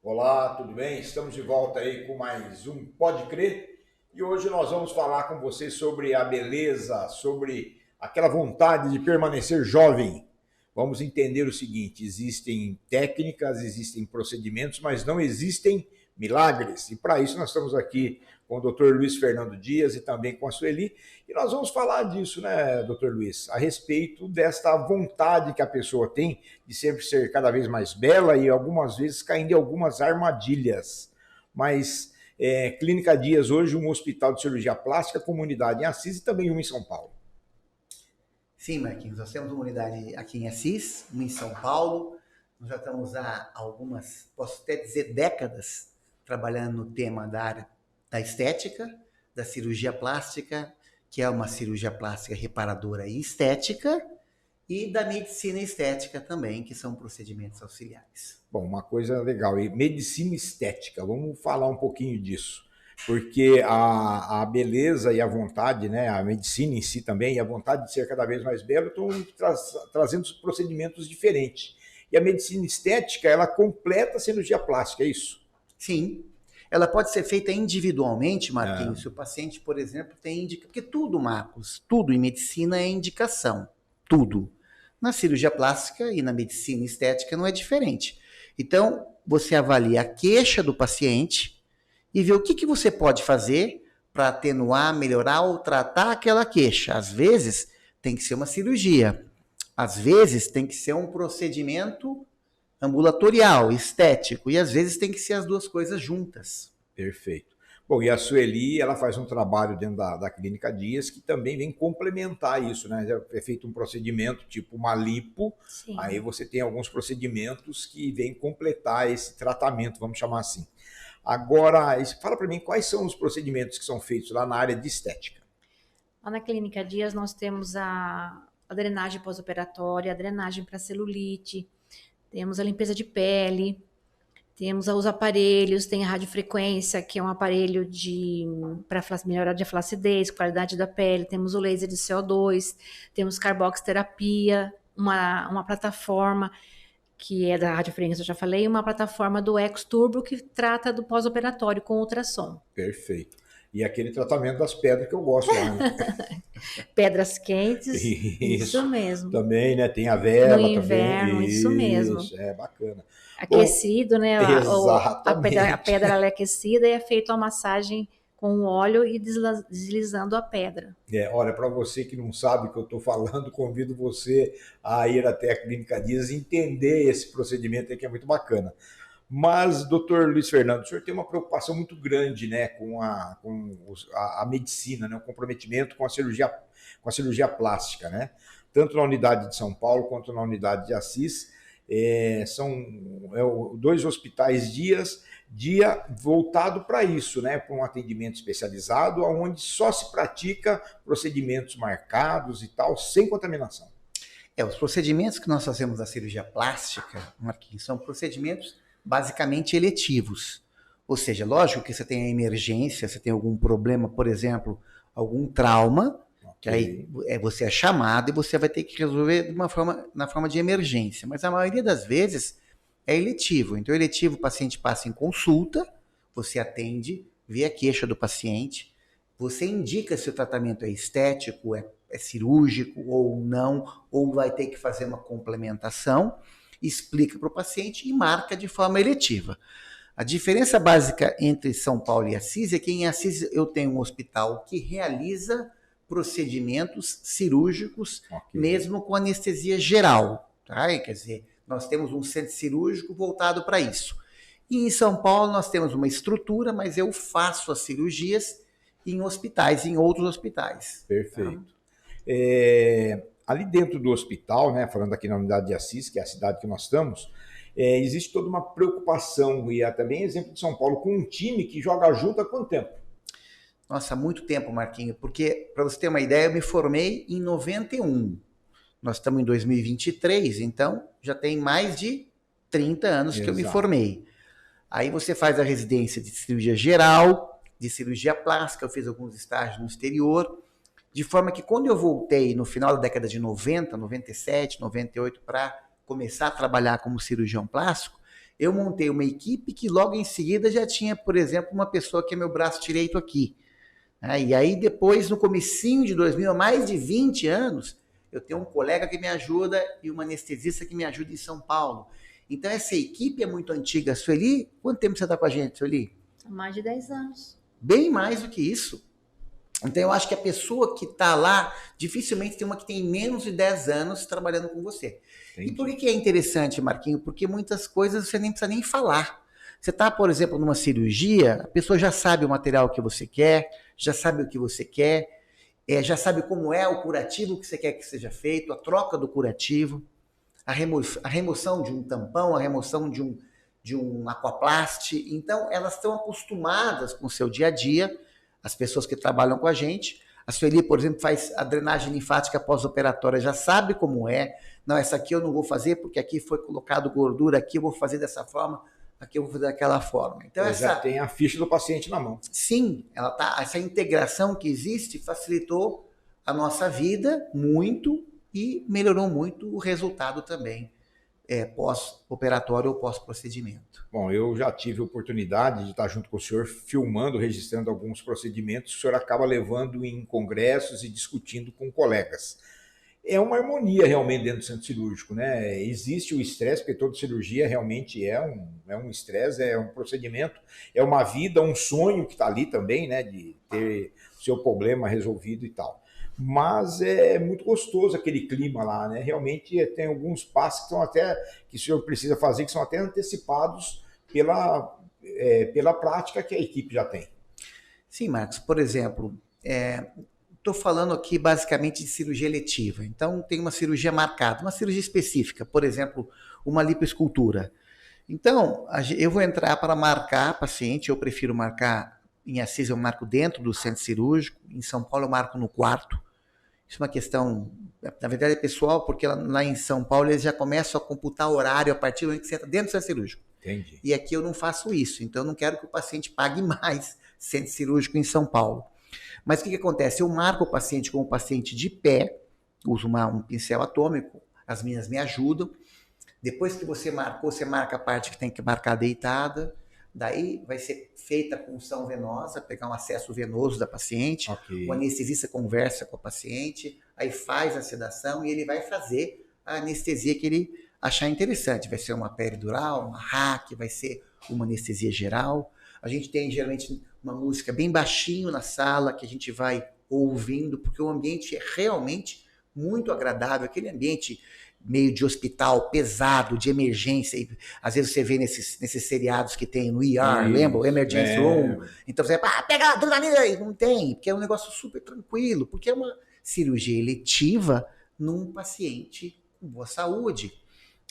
Olá, tudo bem? Estamos de volta aí com mais um Pode Crer e hoje nós vamos falar com você sobre a beleza, sobre aquela vontade de permanecer jovem. Vamos entender o seguinte: existem técnicas, existem procedimentos, mas não existem milagres. E para isso nós estamos aqui com o Dr. Luiz Fernando Dias e também com a Sueli. E nós vamos falar disso, né, Dr. Luiz, a respeito desta vontade que a pessoa tem de sempre ser cada vez mais bela e algumas vezes caindo em algumas armadilhas. Mas Clínica Dias hoje, um hospital de cirurgia plástica, comunidade em Assis e também uma em São Paulo. Sim, Marquinhos, nós temos uma unidade aqui em Assis, uma em São Paulo. Nós já estamos há algumas, posso até dizer, décadas, trabalhando no tema da área da estética, da cirurgia plástica, que é uma cirurgia plástica reparadora e estética, e da medicina estética também, que são procedimentos auxiliares. Bom, uma coisa legal, e medicina estética, vamos falar um pouquinho disso, porque a beleza e a vontade, né, a medicina em si também, e a vontade de ser cada vez mais belo, estão trazendo procedimentos diferentes. E a medicina estética, ela completa a cirurgia plástica, é isso? Sim, ela pode ser feita individualmente, Marquinhos, se o paciente, por exemplo, tem indicação, porque tudo, Marcos, tudo em medicina é indicação, tudo. Na cirurgia plástica e na medicina estética não é diferente. Então, você avalia a queixa do paciente e vê o que você pode fazer para atenuar, melhorar ou tratar aquela queixa. Às vezes, tem que ser uma cirurgia. Às vezes, tem que ser um procedimento ambulatorial, estético. E às vezes tem que ser as duas coisas juntas. Perfeito. Bom, e a Sueli, ela faz um trabalho dentro da Clínica Dias que também vem complementar isso, né? É feito um procedimento tipo uma lipo, sim. Aí você tem alguns procedimentos que vêm completar esse tratamento, vamos chamar assim. Agora, fala para mim quais são os procedimentos que são feitos lá na área de estética. Lá na Clínica Dias nós temos a drenagem pós-operatória, a drenagem para celulite, temos a limpeza de pele, temos os aparelhos, tem a radiofrequência, que é um aparelho para melhorar a flacidez, qualidade da pele, temos o laser de CO2, temos carboxterapia, uma plataforma que é da radiofrequência, eu já falei, uma plataforma do X-Turbo que trata do pós-operatório com ultrassom. Perfeito. E aquele tratamento das pedras que eu gosto lá, né? Pedras quentes, isso mesmo. Também, né? Tem a vela no inverno, também. Isso mesmo. É bacana. Aquecido, bom, né? Exatamente. A pedra ela é aquecida e é feita uma massagem com o óleo e deslizando a pedra. Olha, para você que não sabe o que eu estou falando, convido você a ir até a Clínica Dias e entender esse procedimento aí que é muito bacana. Mas, doutor Luiz Fernando, o senhor tem uma preocupação muito grande, né, com a medicina, né, o comprometimento com a cirurgia plástica, né? Tanto na unidade de São Paulo quanto na unidade de Assis. São dois hospitais dia voltado para isso, né, para um atendimento especializado, onde só se pratica procedimentos marcados e tal, sem contaminação. Os procedimentos que nós fazemos na cirurgia plástica, Marquinhos, são procedimentos basicamente eletivos. Ou seja, lógico que você tem a emergência, você tem algum problema, por exemplo, algum trauma, que aí você é chamado e você vai ter que resolver na forma de emergência. Mas a maioria das vezes é eletivo. Então, eletivo, o paciente passa em consulta, você atende, vê a queixa do paciente, você indica se o tratamento é estético, é cirúrgico ou não, ou vai ter que fazer uma complementação, explica para o paciente e marca de forma eletiva. A diferença básica entre São Paulo e Assis é que em Assis eu tenho um hospital que realiza procedimentos cirúrgicos, mesmo com anestesia geral. Tá? Quer dizer, nós temos um centro cirúrgico voltado para isso. E em São Paulo nós temos uma estrutura, mas eu faço as cirurgias em hospitais, em outros hospitais. Perfeito. Tá? Ali dentro do hospital, né, falando aqui na unidade de Assis, que é a cidade que nós estamos, existe toda uma preocupação, e também exemplo de São Paulo, com um time que joga junto há quanto tempo? Nossa, há muito tempo, Marquinhos, porque, para você ter uma ideia, eu me formei em 91. Nós estamos em 2023, então já tem mais de 30 anos que eu me formei. Aí você faz a residência de cirurgia geral, de cirurgia plástica, eu fiz alguns estágios no exterior, de forma que quando eu voltei no final da década de 90, 97, 98, para começar a trabalhar como cirurgião plástico, Eu montei uma equipe que logo em seguida já tinha, por exemplo, uma pessoa que é meu braço direito aqui. E aí depois, no comecinho de 2000, há mais de 20 anos, eu tenho um colega que me ajuda e uma anestesista que me ajuda em São Paulo. Então essa equipe é muito antiga. Sueli, quanto tempo você está com a gente, Sueli? Há mais de 10 anos. Bem mais do que isso. Então eu acho que a pessoa que está lá, dificilmente tem uma que tem menos de 10 anos trabalhando com você. Entendi. E por que é interessante, Marquinho? Porque muitas coisas você nem precisa nem falar. Você está, por exemplo, numa cirurgia, a pessoa já sabe o material que você quer, já sabe o que você quer, já sabe como é o curativo que você quer que seja feito, a troca do curativo, a remoção de um tampão, a remoção de um aquaplaste. Então, elas estão acostumadas com o seu dia a dia, as pessoas que trabalham com a gente. A Sueli, por exemplo, faz a drenagem linfática pós-operatória, já sabe como é. Não, essa aqui eu não vou fazer porque aqui foi colocado gordura, aqui eu vou fazer dessa forma, aqui eu vou fazer daquela forma. Então, já tem a ficha do paciente na mão. Sim, essa integração que existe facilitou a nossa vida muito e melhorou muito o resultado também, pós-operatório ou pós-procedimento. Bom, eu já tive a oportunidade de estar junto com o senhor, filmando, registrando alguns procedimentos que o senhor acaba levando em congressos e discutindo com colegas. É uma harmonia realmente dentro do centro cirúrgico, né? Existe o estresse, porque toda cirurgia realmente é um estresse, é um procedimento, é uma vida, um sonho que está ali também, né? De ter o seu problema resolvido e tal. Mas é muito gostoso aquele clima lá, né? Realmente tem alguns passos que são até, que o senhor precisa fazer, que são até antecipados pela prática que a equipe já tem. Sim, Marcos. Por exemplo, estou falando aqui basicamente de cirurgia eletiva. Então, tem uma cirurgia marcada, uma cirurgia específica, por exemplo, uma lipoescultura. Então, eu vou entrar para marcar paciente, eu prefiro marcar em Assis, eu marco dentro do centro cirúrgico, em São Paulo eu marco no quarto. Isso é uma questão, na verdade, é pessoal, porque lá em São Paulo eles já começam a computar horário a partir do momento que você entra dentro do centro cirúrgico. Entendi. E aqui eu não faço isso, então eu não quero que o paciente pague mais centro cirúrgico em São Paulo. Mas o que acontece? Eu marco o paciente com o paciente de pé, uso um pincel atômico, as minhas me ajudam. Depois que você marcou, você marca a parte que tem que marcar deitada. Daí vai ser feita a punção venosa, pegar um acesso venoso da paciente. Okay. O anestesista conversa com a paciente, aí faz a sedação e ele vai fazer a anestesia que ele achar interessante. Vai ser uma peridural, uma RAC, vai ser uma anestesia geral. A gente tem geralmente uma música bem baixinho na sala que a gente vai ouvindo, porque o ambiente é realmente muito agradável, aquele ambiente meio de hospital, pesado, de emergência. E, às vezes você vê nesses seriados que tem no ER, lembra? O Emergency Room. Então você vai, pega a adrenalina aí. Não tem, porque é um negócio super tranquilo, porque é uma cirurgia eletiva num paciente com boa saúde.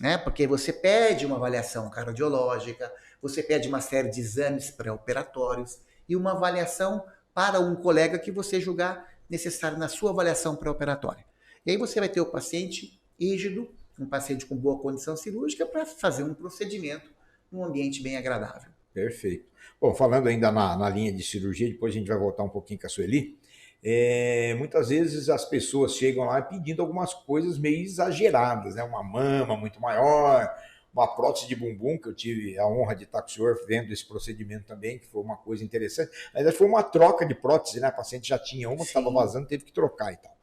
Né? Porque você pede uma avaliação cardiológica, você pede uma série de exames pré-operatórios e uma avaliação para um colega que você julgar necessário na sua avaliação pré-operatória. E aí você vai ter o paciente rígido, um paciente com boa condição cirúrgica para fazer um procedimento num ambiente bem agradável. Perfeito. Bom, falando ainda na linha de cirurgia, depois a gente vai voltar um pouquinho com a Sueli. Muitas vezes as pessoas chegam lá pedindo algumas coisas meio exageradas, né? Uma mama muito maior, uma prótese de bumbum, que eu tive a honra de estar com o senhor vendo esse procedimento também, que foi uma coisa interessante. Mas foi uma troca de prótese, né? A paciente já tinha uma que estava vazando, teve que trocar e tal.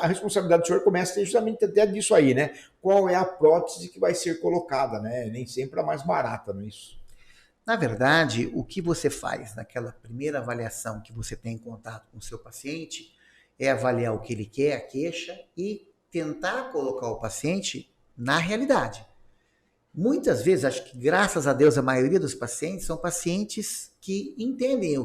A responsabilidade do senhor começa justamente até disso aí, né? Qual é a prótese que vai ser colocada, né? Nem sempre a mais barata, não é isso? Na verdade, o que você faz naquela primeira avaliação que você tem em contato com o seu paciente é avaliar o que ele quer, a queixa, e tentar colocar o paciente na realidade. Muitas vezes, acho que graças a Deus, a maioria dos pacientes são pacientes que entendem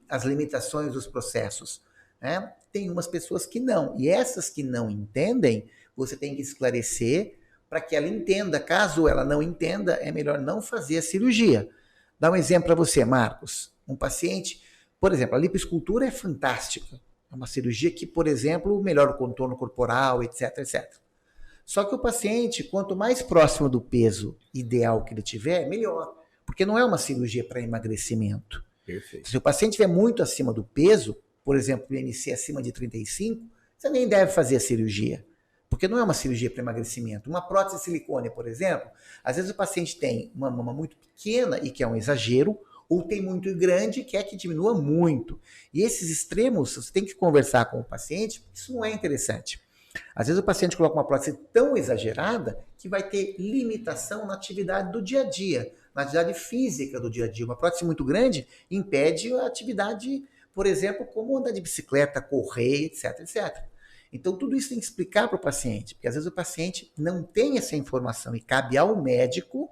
as limitações dos processos, né? Tem umas pessoas que não, e essas que não entendem, você tem que esclarecer para que ela entenda. Caso ela não entenda, é melhor não fazer a cirurgia. Dá um exemplo para você, Marcos. Um paciente, por exemplo, a lipoescultura é fantástica. É uma cirurgia que, por exemplo, melhora o contorno corporal, etc, etc. Só que o paciente, quanto mais próximo do peso ideal que ele tiver, melhor. Porque não é uma cirurgia para emagrecimento. Perfeito. Se o paciente estiver muito acima do peso, por exemplo, o IMC acima de 35, você nem deve fazer a cirurgia. porque não é uma cirurgia para emagrecimento. Uma prótese de silicone, por exemplo, às vezes o paciente tem uma mama muito pequena e quer um exagero, ou tem muito grande e quer que diminua muito. E esses extremos, você tem que conversar com o paciente, porque isso não é interessante. Às vezes o paciente coloca uma prótese tão exagerada que vai ter limitação na atividade do dia a dia, na atividade física do dia a dia. Uma prótese muito grande impede a atividade, por exemplo, como andar de bicicleta, correr, etc, etc. Então tudo isso tem que explicar para o paciente, porque às vezes o paciente não tem essa informação e cabe ao médico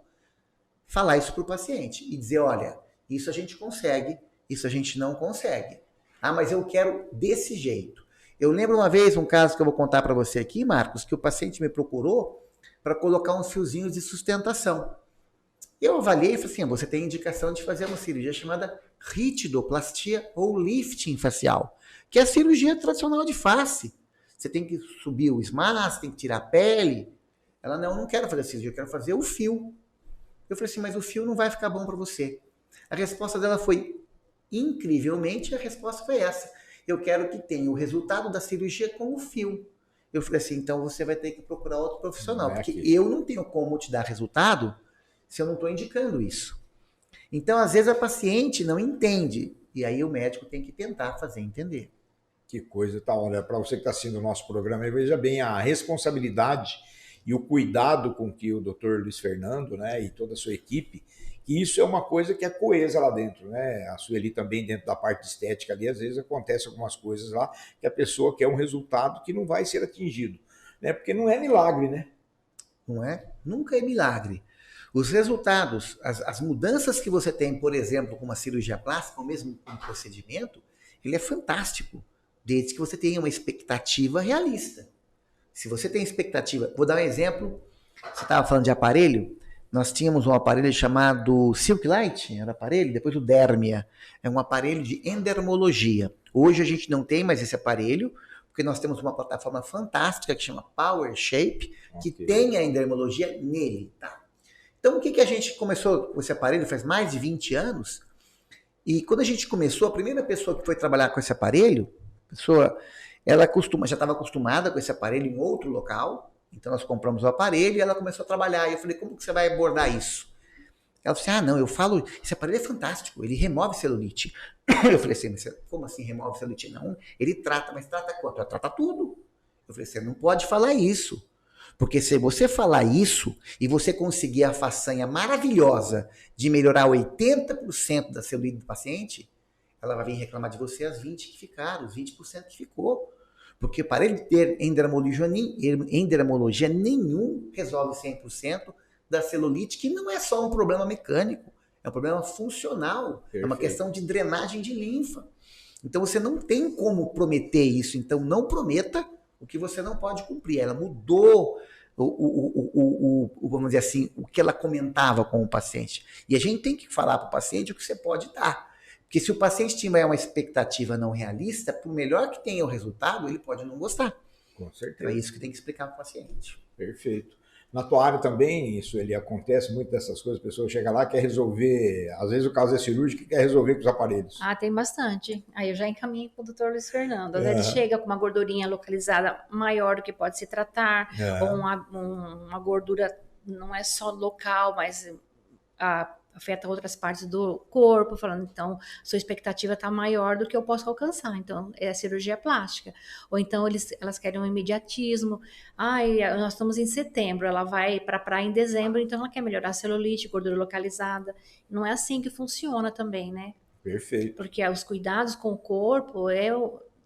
falar isso para o paciente e dizer, olha, isso a gente consegue, isso a gente não consegue. Ah, mas eu quero desse jeito. Eu lembro uma vez, um caso que eu vou contar para você aqui, Marcos, que o paciente me procurou para colocar uns fiozinhos de sustentação. Eu avaliei e falei assim, você tem indicação de fazer uma cirurgia chamada ritidoplastia ou lifting facial, que é a cirurgia tradicional de face. Você tem que subir o esmalte, tem que tirar a pele. Ela, não quero fazer a cirurgia, eu quero fazer o fio. Eu falei assim, mas o fio não vai ficar bom para você. A resposta dela foi, incrivelmente, a resposta foi essa. Eu quero que tenha o resultado da cirurgia com o fio. Eu falei assim, então você vai ter que procurar outro profissional, porque eu não tenho como te dar resultado se eu não estou indicando isso. Então, às vezes, a paciente não entende, e aí o médico tem que tentar fazer entender. Que coisa, tá? Olha, para você que está assistindo o nosso programa, veja bem a responsabilidade e o cuidado com que o Dr. Luiz Fernando, né, e toda a sua equipe, que isso é uma coisa que é coesa lá dentro, né? A Sueli também, dentro da parte estética ali, às vezes acontece algumas coisas lá que a pessoa quer um resultado que não vai ser atingido, né? Porque não é milagre, né? Não é? Nunca é milagre. Os resultados, as mudanças que você tem, por exemplo, com uma cirurgia plástica, ou mesmo com um procedimento, ele é fantástico, desde que você tenha uma expectativa realista. Se você tem expectativa, vou dar um exemplo, você estava falando de aparelho, nós tínhamos um aparelho chamado Silk Light, era aparelho, depois o Dermia, é um aparelho de endermologia. Hoje a gente não tem mais esse aparelho, porque nós temos uma plataforma fantástica que chama Power Shape, que tem a endermologia nele, tá? Então, o que a gente começou com esse aparelho faz mais de 20 anos, e quando a gente começou, a primeira pessoa que foi trabalhar com esse aparelho, ela já estava acostumada com esse aparelho em outro local, então nós compramos o aparelho e ela começou a trabalhar, e eu falei, como que você vai abordar isso? Ela falou assim, não, eu falo, esse aparelho é fantástico, ele remove celulite. Eu falei assim, como assim remove celulite? Não, ele trata, mas trata quanto? Ela trata tudo. Eu falei, você não pode falar isso. Porque se você falar isso e você conseguir a façanha maravilhosa de melhorar 80% da celulite do paciente, ela vai vir reclamar de você as 20% que ficaram, os 20% que ficou. Porque para ele ter endermologia nenhum resolve 100% da celulite, que não é só um problema mecânico, é um problema funcional, Perfeito. É uma questão de drenagem de linfa. Então você não tem como prometer isso, então não prometa o que você não pode cumprir. Ela mudou vamos dizer assim, o que ela comentava com o paciente. E a gente tem que falar para o paciente o que você pode dar. Porque se o paciente tiver uma expectativa não realista, por melhor que tenha o resultado, ele pode não gostar. Com certeza. Então é isso que tem que explicar para o paciente. Perfeito. Na tua área também, isso ele acontece muito dessas coisas, a pessoa chega lá, quer resolver, às vezes o caso é cirúrgico, quer resolver com os aparelhos. Ah, tem bastante. Aí eu já encaminho com o Dr. Luiz Fernando. Às vezes ele chega com uma gordurinha localizada maior do que pode se tratar, ou uma gordura não é só local, mas afeta outras partes do corpo, falando, então, sua expectativa está maior do que eu posso alcançar, então, é a cirurgia plástica. Ou então, elas querem um imediatismo, nós estamos em setembro, ela vai para a praia em dezembro, então ela quer melhorar a celulite, gordura localizada. Não é assim que funciona também, né? Perfeito. Porque os cuidados com o corpo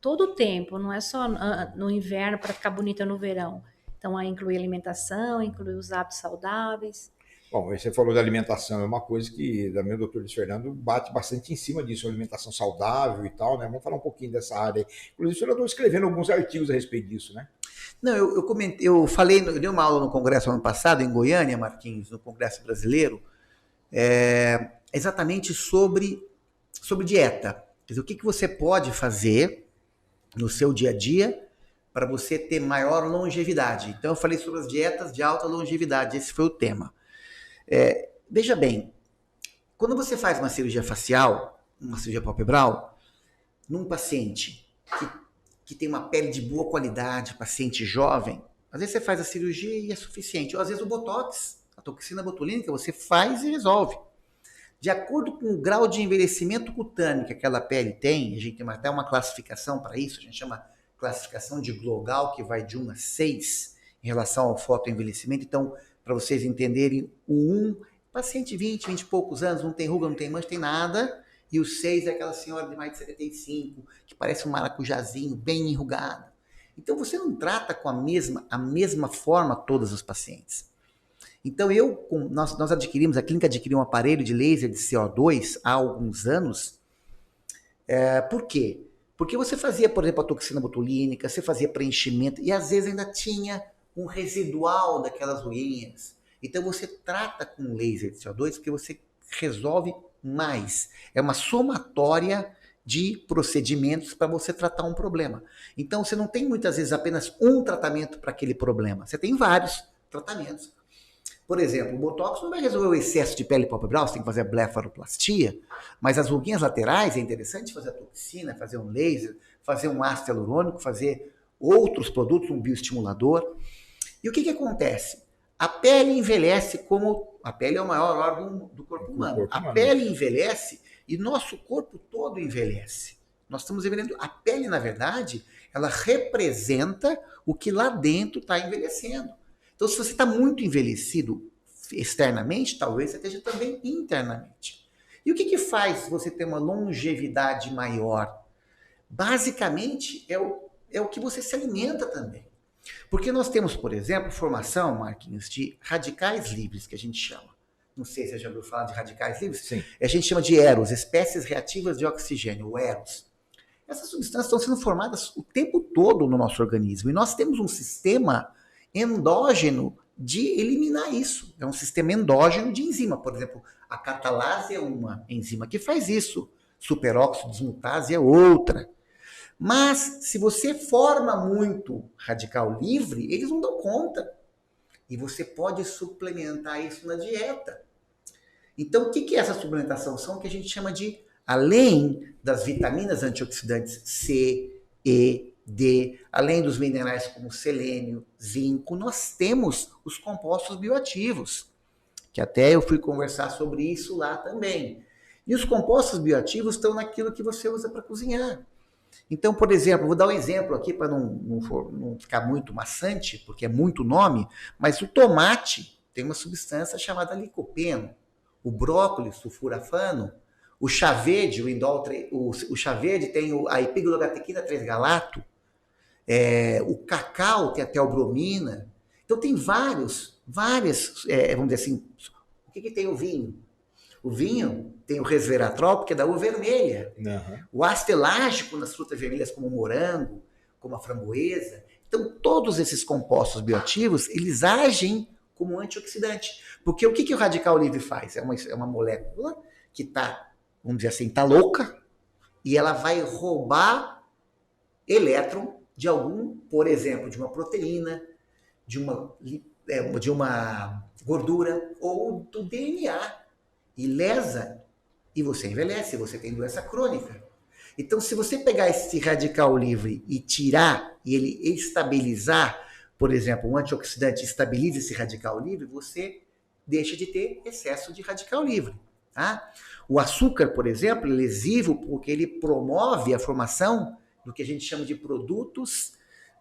todo o tempo, não é só no inverno para ficar bonita no verão. Então, inclui alimentação, inclui os hábitos saudáveis. Bom, você falou da alimentação, é uma coisa que o meu doutor Luiz Fernando bate bastante em cima disso, alimentação saudável e tal, né? Vamos falar um pouquinho dessa área aí. Inclusive, eu estou escrevendo alguns artigos a respeito disso, né? Não, eu dei uma aula no congresso ano passado, em Goiânia, Marquinhos, no Congresso Brasileiro, exatamente sobre dieta. Quer dizer, o que você pode fazer no seu dia a dia para você ter maior longevidade. Então, eu falei sobre as dietas de alta longevidade, esse foi o tema. Veja bem, quando você faz uma cirurgia facial, uma cirurgia palpebral, num paciente que tem uma pele de boa qualidade, paciente jovem, Às vezes você faz a cirurgia e é suficiente. Ou às vezes o botox, a toxina botulínica, você faz e resolve. De acordo com o grau de envelhecimento cutâneo que aquela pele tem, a gente tem até uma classificação para isso, a gente chama classificação de Glogal, que vai de 1 a 6 em relação ao fotoenvelhecimento. Então, para vocês entenderem, o 1, paciente de 20 e poucos anos, não tem ruga, não tem mancha, não tem nada. E o 6 é aquela senhora de mais de 75, que parece um maracujazinho, bem enrugada. Então, você não trata com a mesma forma todos os pacientes. Então, nós adquirimos, a clínica adquiriu um aparelho de laser de CO2 há alguns anos. Por quê? Porque você fazia, por exemplo, a toxina botulínica, você fazia preenchimento, e às vezes ainda tinha um residual daquelas ruinhas. Então, você trata com laser de CO2 porque você resolve mais. É uma somatória de procedimentos para você tratar um problema. Então, você não tem muitas vezes apenas um tratamento para aquele problema. Você tem vários tratamentos. Por exemplo, o botox não vai resolver o excesso de pele palpebral, você tem que fazer a blefaroplastia, mas as ruguinhas laterais é interessante fazer a toxina, fazer um laser, fazer um ácido hialurônico, fazer outros produtos, um bioestimulador. E o que acontece? A pele envelhece como... A pele é o maior órgão do corpo humano. A pele envelhece e nosso corpo todo envelhece. Nós estamos envelhecendo. A pele, na verdade, ela representa o que lá dentro está envelhecendo. Então, se você está muito envelhecido externamente, talvez você esteja também internamente. E o que faz você ter uma longevidade maior? Basicamente, é o que você se alimenta também. Porque nós temos, por exemplo, formação, Marquinhos, de radicais livres, que a gente chama. Não sei se você já ouviu falar de radicais livres. Sim. A gente chama de EROS, espécies reativas de oxigênio, o EROS. Essas substâncias estão sendo formadas o tempo todo no nosso organismo. E nós temos um sistema endógeno de eliminar isso. É um sistema endógeno de enzima. Por exemplo, a catalase é uma enzima que faz isso. Superóxido desmutase é outra. Mas, se você forma muito radical livre, eles não dão conta. E você pode suplementar isso na dieta. Então, o que é essa suplementação? São o que a gente chama de, além das vitaminas antioxidantes C, E, D, além dos minerais como selênio, zinco, nós temos os compostos bioativos, que até eu fui conversar sobre isso lá também. E os compostos bioativos estão naquilo que você usa para cozinhar. Então, por exemplo, vou dar um exemplo aqui para não ficar muito maçante, porque é muito nome, mas o tomate tem uma substância chamada licopeno, o brócolis, sulfurafano, o chá verde, o chá verde tem a epiglogatequina 3-galato, o cacau tem a teobromina. Então tem várias, vamos dizer assim, o que tem o vinho? O vinho tem o resveratrol, porque é da uva vermelha. Uhum. O ácido elágico nas frutas vermelhas, como o morango, como a framboesa. Então, todos esses compostos bioativos, eles agem como antioxidante. Porque o que o radical livre faz? É uma molécula que está, vamos dizer assim, está louca, e ela vai roubar elétron de algum, por exemplo, de uma proteína, de uma gordura ou do DNA. E lesa, e você envelhece, você tem doença crônica. Então, se você pegar esse radical livre e tirar, e ele estabilizar, por exemplo, um antioxidante estabiliza esse radical livre, você deixa de ter excesso de radical livre. Tá? O açúcar, por exemplo, é lesivo porque ele promove a formação do que a gente chama de produtos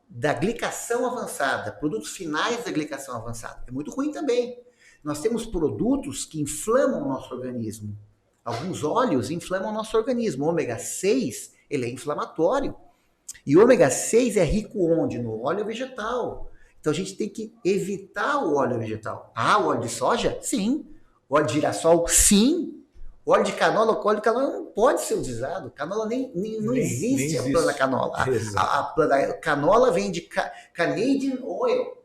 da glicação avançada, produtos finais da glicação avançada. É muito ruim também. Nós temos produtos que inflamam o nosso organismo. Alguns óleos inflamam o nosso organismo. O ômega 6, ele é inflamatório. E o ômega 6 é rico onde? No óleo vegetal. Então a gente tem que evitar o óleo vegetal. Ah, o óleo de soja? Sim. O óleo de girassol? Sim. O óleo de canola, o óleo de canola não pode ser utilizado. Canola não existe a planta da canola. A planta canola vem de Canadian Oil.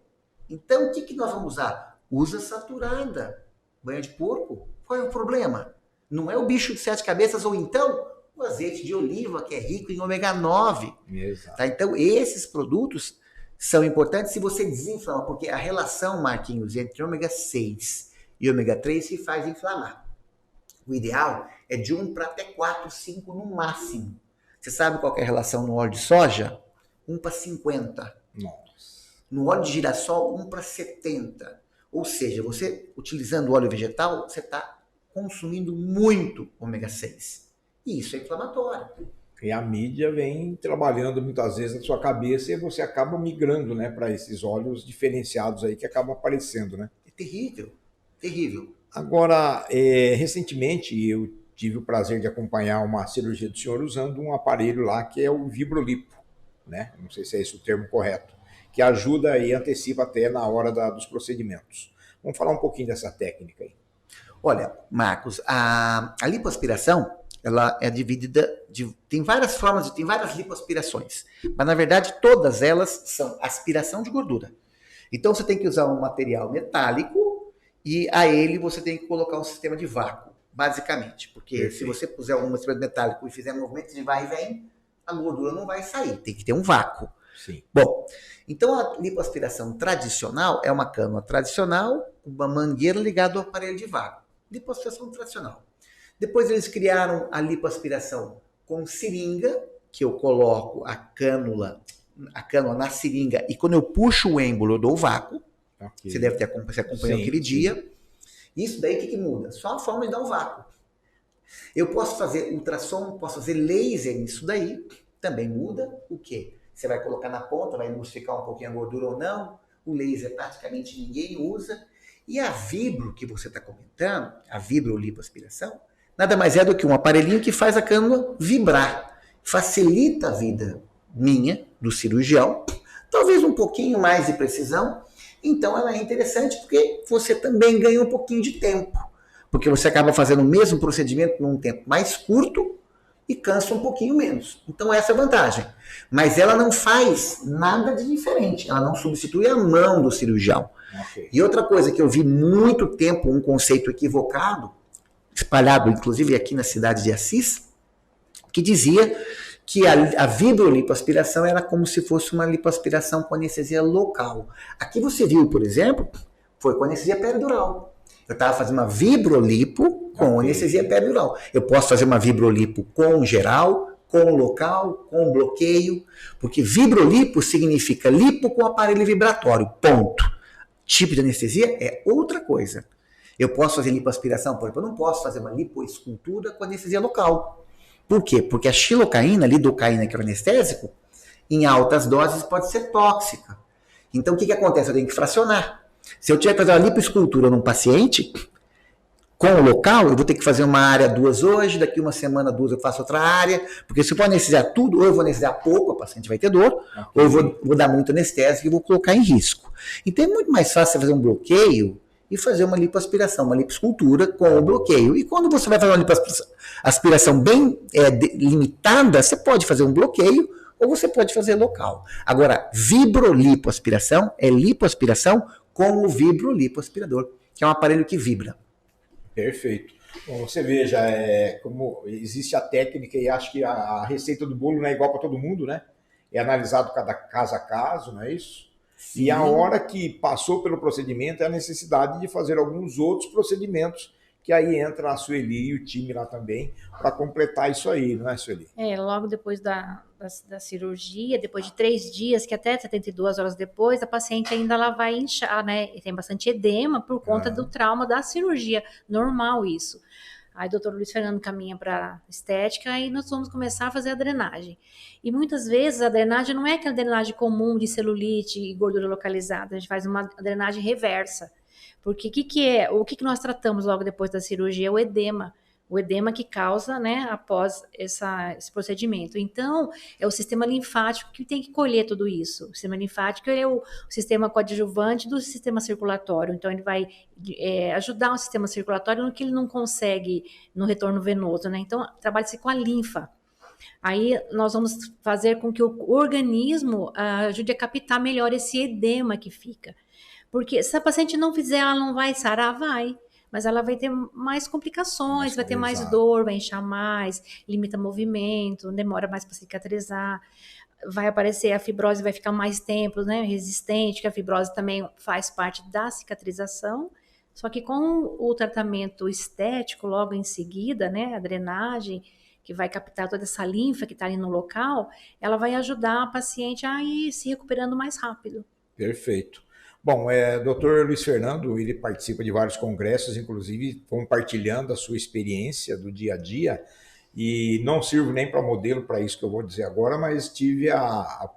Então o que nós vamos usar? Usa saturada, banha de porco. Qual é o problema? Não é o bicho de 7 cabeças, ou então o azeite de oliva, que é rico em ômega 9. Tá? Então, esses produtos são importantes se você desinflama, porque a relação, Marquinhos, entre ômega 6 e ômega 3 se faz inflamar. O ideal é de 1 para até 4, 5 no máximo. Você sabe qual é a relação no óleo de soja? 1 para 50. Nossa. No óleo de girassol, 1:70. Ou seja, você utilizando óleo vegetal, você está consumindo muito ômega 6. E isso é inflamatório. E a mídia vem trabalhando muitas vezes na sua cabeça e você acaba migrando, né, para esses óleos diferenciados aí que acabam aparecendo, né? É terrível, terrível. Agora, recentemente eu tive o prazer de acompanhar uma cirurgia do senhor usando um aparelho lá que é o Vibrolipo, né? Não sei se é esse o termo correto, que ajuda e antecipa até na hora dos procedimentos. Vamos falar um pouquinho dessa técnica aí. Olha, Marcos, a lipoaspiração, ela é dividida, tem várias formas, tem várias lipoaspirações, mas na verdade todas elas são aspiração de gordura. Então você tem que usar um material metálico e a ele você tem que colocar um sistema de vácuo, basicamente, porque Perfeito. Se você puser um instrumento metálico e fizer movimento de vai e vem, a gordura não vai sair, tem que ter um vácuo. Sim. Bom, então a lipoaspiração tradicional é uma cânula tradicional, uma mangueira ligada ao aparelho de vácuo. Lipoaspiração tradicional. Depois eles criaram a lipoaspiração com seringa, que eu coloco a cânula na seringa e quando eu puxo o êmbolo eu dou o vácuo. Okay. Você deve ter acompanhado aquele dia. Isso daí o que muda? Só a forma de dar o vácuo. Eu posso fazer ultrassom, posso fazer laser nisso daí. Também muda o quê? Você vai colocar na ponta, vai emulsificar um pouquinho a gordura ou não. O laser praticamente ninguém usa. E a vibro que você está comentando, a vibrolipoaspiração, nada mais é do que um aparelhinho que faz a cânula vibrar. Facilita a vida minha, do cirurgião, talvez um pouquinho mais de precisão. Então ela é interessante porque você também ganha um pouquinho de tempo. Porque você acaba fazendo o mesmo procedimento num tempo mais curto e cansa um pouquinho menos. Então essa é a vantagem. Mas ela não faz nada de diferente. Ela não substitui a mão do cirurgião. Okay. E outra coisa que eu vi muito tempo, um conceito equivocado, espalhado inclusive aqui na cidade de Assis, que dizia que a vibrolipoaspiração era como se fosse uma lipoaspiração com anestesia local. Aqui você viu, por exemplo, foi com anestesia peridural. Eu estava fazendo uma vibrolipo com anestesia peridural. Eu posso fazer uma vibrolipo com geral, com local, com bloqueio, porque vibrolipo significa lipo com aparelho vibratório, ponto. Tipo de anestesia é outra coisa. Eu posso fazer lipoaspiração, por exemplo, eu não posso fazer uma lipoescultura com anestesia local. Por quê? Porque a xilocaína, lidocaína, que é o anestésico, em altas doses pode ser tóxica. Então o que acontece? Eu tenho que fracionar. Se eu tiver que fazer uma lipoescultura num paciente, com o local, eu vou ter que fazer uma área 2 hoje, daqui uma semana 2 eu faço outra área, porque se eu for anestesiar tudo, ou eu vou anestesiar pouco, a paciente vai ter dor, ou eu vou dar muito anestésico e vou colocar em risco. Então é muito mais fácil você fazer um bloqueio e fazer uma lipoaspiração, uma lipoescultura com o bloqueio. E quando você vai fazer uma lipoaspiração bem limitada, você pode fazer um bloqueio ou você pode fazer local. Agora, vibrolipoaspiração é lipoaspiração com o vibrolipoaspirador, que é um aparelho que vibra. Perfeito. Bom, você veja, como existe a técnica e acho que a receita do bolo não é igual para todo mundo, né? É analisado cada caso a caso, não é isso? Sim. E a hora que passou pelo procedimento é a necessidade de fazer alguns outros procedimentos, que aí entra a Sueli e o time lá também, para completar isso aí, não é, Sueli? Logo depois da cirurgia, depois de 3 dias, que até 72 horas depois, a paciente ainda ela vai inchar, né? E tem bastante edema por conta do trauma da cirurgia. Normal isso. Aí o doutor Luiz Fernando caminha para estética e nós vamos começar a fazer a drenagem. E muitas vezes a drenagem não é aquela drenagem comum de celulite e gordura localizada, a gente faz uma drenagem reversa. Porque o que nós tratamos logo depois da cirurgia é o edema. O edema que causa, né, após esse procedimento. Então, é o sistema linfático que tem que colher tudo isso. O sistema linfático é o sistema coadjuvante do sistema circulatório. Então, ele vai ajudar o sistema circulatório no que ele não consegue no retorno venoso, né? Então, trabalha-se com a linfa. Aí, nós vamos fazer com que o organismo ajude a captar melhor esse edema que fica. Porque se a paciente não fizer, ela não vai sarar? Vai. Mas ela vai ter mais complicações, vai ter mais dor, vai inchar mais, limita movimento, demora mais para cicatrizar, vai aparecer a fibrose, vai ficar mais tempo, né, resistente, que a fibrose também faz parte da cicatrização, só que com o tratamento estético, logo em seguida, né, a drenagem, que vai captar toda essa linfa que está ali no local, ela vai ajudar a paciente a ir se recuperando mais rápido. Perfeito. Bom, doutor Luiz Fernando, ele participa de vários congressos, inclusive compartilhando a sua experiência do dia a dia, e não sirvo nem para modelo para isso que eu vou dizer agora, mas tive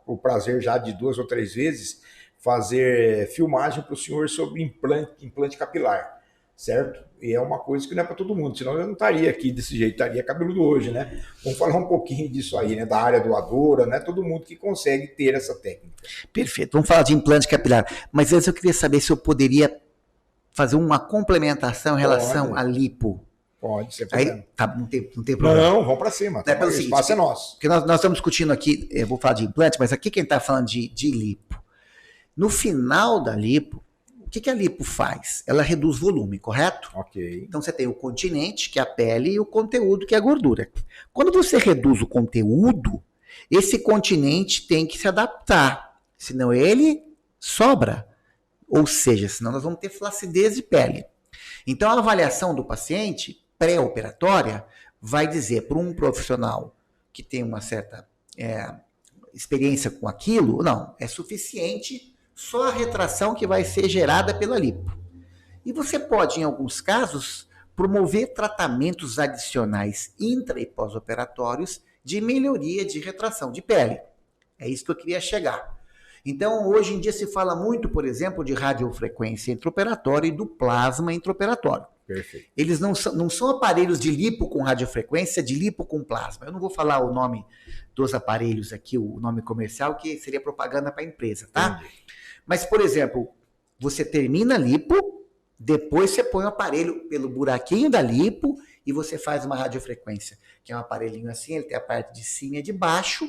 o prazer já de 2 ou 3 vezes fazer filmagem para o senhor sobre implante capilar, certo? E é uma coisa que não é para todo mundo, senão eu não estaria aqui desse jeito, estaria cabeludo hoje, né? Vamos falar um pouquinho disso aí, né? Da área doadora, não é todo mundo que consegue ter essa técnica. Perfeito. Vamos falar de implante capilar. Mas antes eu queria saber se eu poderia fazer uma complementação em relação à lipo. Pode, sem Aí, problema. tá, não tem problema. Não, vamos para cima. É pelo O seguinte, espaço é nosso. porque nós estamos discutindo aqui, eu vou falar de implante, mas aqui quem está falando de lipo. No final da lipo, o que a lipo faz? Ela reduz volume, correto? Ok. Então você tem o continente, que é a pele, e o conteúdo, que é a gordura. Quando você reduz o conteúdo, esse continente tem que se adaptar, senão ele sobra. Ou seja, senão nós vamos ter flacidez de pele. Então a avaliação do paciente pré-operatória vai dizer para um profissional que tem uma certa experiência com aquilo, não, é suficiente só a retração que vai ser gerada pela lipo. E você pode, em alguns casos, promover tratamentos adicionais intra e pós-operatórios de melhoria de retração de pele. É isso que eu queria chegar. Então, hoje em dia se fala muito, por exemplo, de radiofrequência intraoperatória e do plasma intraoperatório. Perfeito. Eles não são aparelhos de lipo com radiofrequência, de lipo com plasma. Eu não vou falar o nome dos aparelhos aqui, o nome comercial, que seria propaganda para a empresa, tá? Entendi. Mas, por exemplo, você termina a lipo, depois você põe o aparelho pelo buraquinho da lipo e você faz uma radiofrequência, que é um aparelhinho assim, ele tem a parte de cima e de baixo,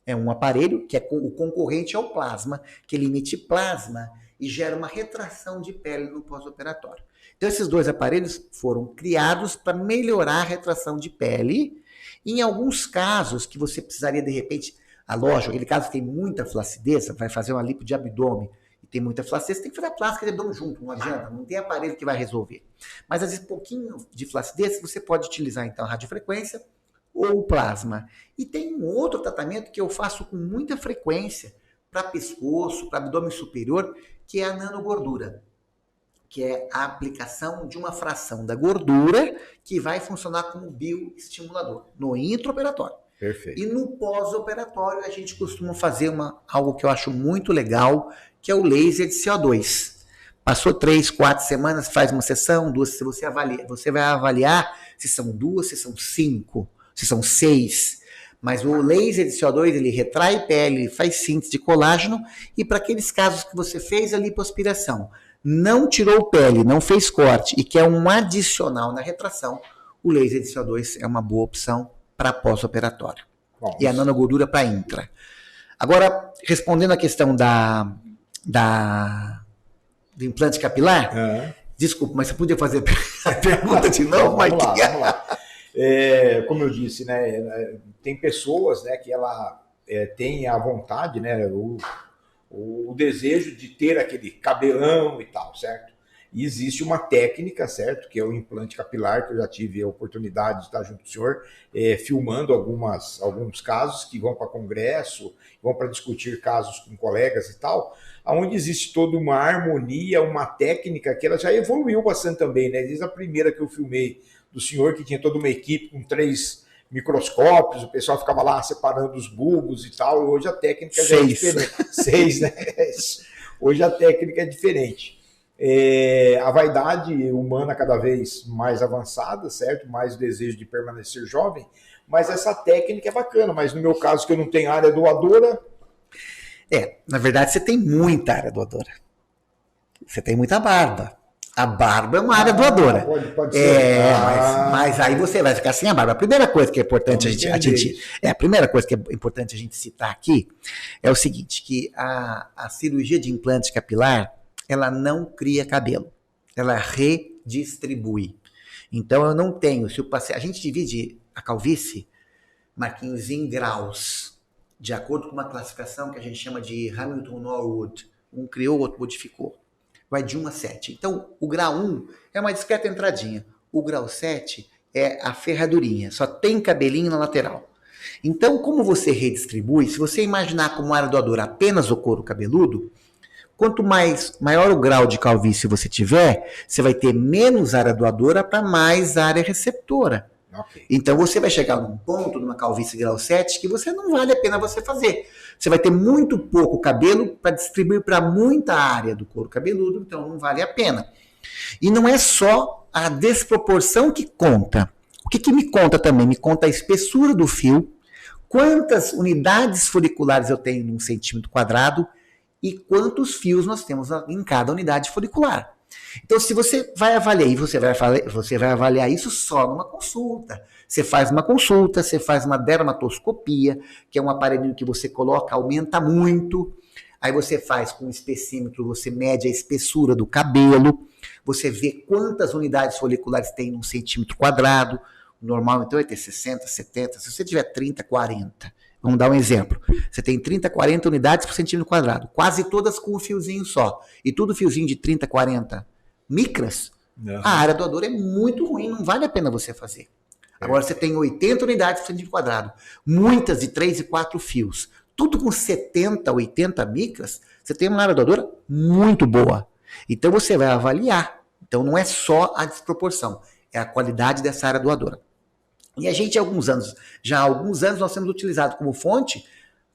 é um aparelho que o concorrente é o plasma, que ele emite plasma e gera uma retração de pele no pós-operatório. Então, esses 2 aparelhos foram criados para melhorar a retração de pele. Em alguns casos que você precisaria, de repente, lógico, aquele caso que tem muita flacidez, vai fazer uma lipo de abdômen e tem muita flacidez, tem que fazer a plástica de abdômen junto, não adianta, não tem aparelho que vai resolver. Mas, às vezes, pouquinho de flacidez, você pode utilizar, então, a radiofrequência ou o plasma. E tem um outro tratamento que eu faço com muita frequência para pescoço, para abdômen superior, que é a nanogordura, que é a aplicação de uma fração da gordura que vai funcionar como bioestimulador no intraoperatório. Perfeito. E no pós-operatório a gente costuma fazer algo que eu acho muito legal, que é o laser de CO2. Passou 3, 4 semanas, faz uma sessão, 2, você vai avaliar se são 2, se são 5, se são 6. Mas o laser de CO2, ele retrai pele, faz síntese de colágeno, e para aqueles casos que você fez a lipoaspiração, não tirou pele, não fez corte e quer um adicional na retração, o laser de CO2 é uma boa opção para pós-operatório. E a nanogordura para intra. Agora, respondendo a questão do implante capilar, desculpa, mas você podia fazer a pergunta de novo, Vamos lá. Como eu disse, né, tem pessoas, né, que ela tem a vontade, né, o desejo de ter aquele cabelão e tal, certo? E existe uma técnica, certo? Que é o implante capilar, que eu já tive a oportunidade de estar junto com o senhor, filmando alguns casos que vão para congresso, vão para discutir casos com colegas e tal, onde existe toda uma harmonia, uma técnica que ela já evoluiu bastante também, né? Desde a primeira que eu filmei do senhor, que tinha toda uma equipe com 3 microscópios, o pessoal ficava lá separando os bulbos e tal, e hoje a técnica já é diferente. 6, né? Hoje a técnica é diferente. A vaidade humana cada vez mais avançada, certo? Mais o desejo de permanecer jovem, mas essa técnica é bacana, mas no meu caso, que eu não tenho área doadora... Na verdade você tem muita área doadora. Você tem muita barba. A barba é uma área doadora. Pode ser. Mas aí você vai ficar sem a barba. A primeira coisa que é importante a primeira coisa que é importante a gente citar aqui é o seguinte, que a cirurgia de implante capilar, ela não cria cabelo, ela redistribui. Então eu não tenho, se o paciente, a gente divide a calvície, Marquinhos, em graus, de acordo com uma classificação que a gente chama de Hamilton-Norwood. Um criou, o outro modificou. Vai de 1 a 7. Então, o grau 1 é uma discreta entradinha. O grau 7 é a ferradurinha, só tem cabelinho na lateral. Então, como você redistribui, se você imaginar como área doadora apenas o couro cabeludo, Quanto maior o grau de calvície você tiver, você vai ter menos área doadora para mais área receptora. Ok. Então você vai chegar num ponto, numa calvície grau 7, que você não vale a pena você fazer. Você vai ter muito pouco cabelo para distribuir para muita área do couro cabeludo, então não vale a pena. E não é só a desproporção que conta. O que me conta também? Me conta a espessura do fio, quantas unidades foliculares eu tenho num centímetro quadrado e quantos fios nós temos em cada unidade folicular. Então, se você vai avaliar, e você vai avaliar isso só numa consulta. Você faz uma consulta, você faz uma dermatoscopia, que é um aparelhinho que você coloca, aumenta muito. Aí você faz com um espessímetro, você mede a espessura do cabelo, você vê quantas unidades foliculares tem num centímetro quadrado. O normal, então, é ter 60, 70. Se você tiver 30, 40, vamos dar um exemplo. Você tem 30, 40 unidades por centímetro quadrado, quase todas com um fiozinho só. E tudo fiozinho de 30, 40 micras, a área doadora é muito ruim, não vale a pena você fazer. Agora você tem 80 unidades por centímetro quadrado, muitas de 3 e 4 fios, tudo com 70, 80 micras, você tem uma área doadora muito boa. Então você vai avaliar. Então não é só a desproporção, é a qualidade dessa área doadora. E a gente, há alguns anos nós temos utilizado como fonte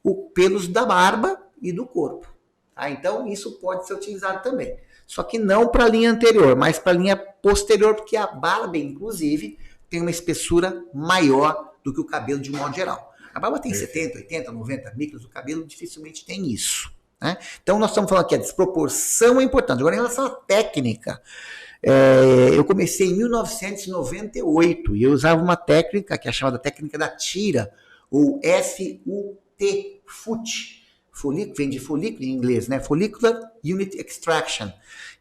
os pelos da barba e do corpo. Tá? Então isso pode ser utilizado também. Só que não para a linha anterior, mas para a linha posterior, porque a barba, inclusive, tem uma espessura maior do que o cabelo de um modo geral. A barba tem 70, 80, 90 micras, o cabelo dificilmente tem isso. Né? Então nós estamos falando aqui, a desproporção é importante. Agora, em relação à técnica, eu comecei em 1998 e eu usava uma técnica que é chamada técnica da tira, ou FUT, vem de folículo em inglês, né? Follicular Unit Extraction,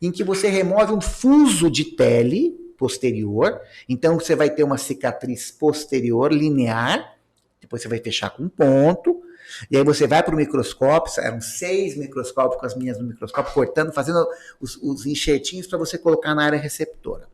em que você remove um fuso de pele posterior, então você vai ter uma cicatriz posterior linear, depois você vai fechar com um ponto, e aí você vai para o microscópio, eram 6 microscópios com as minhas no microscópio, cortando, fazendo os enxertinhos para você colocar na área receptora.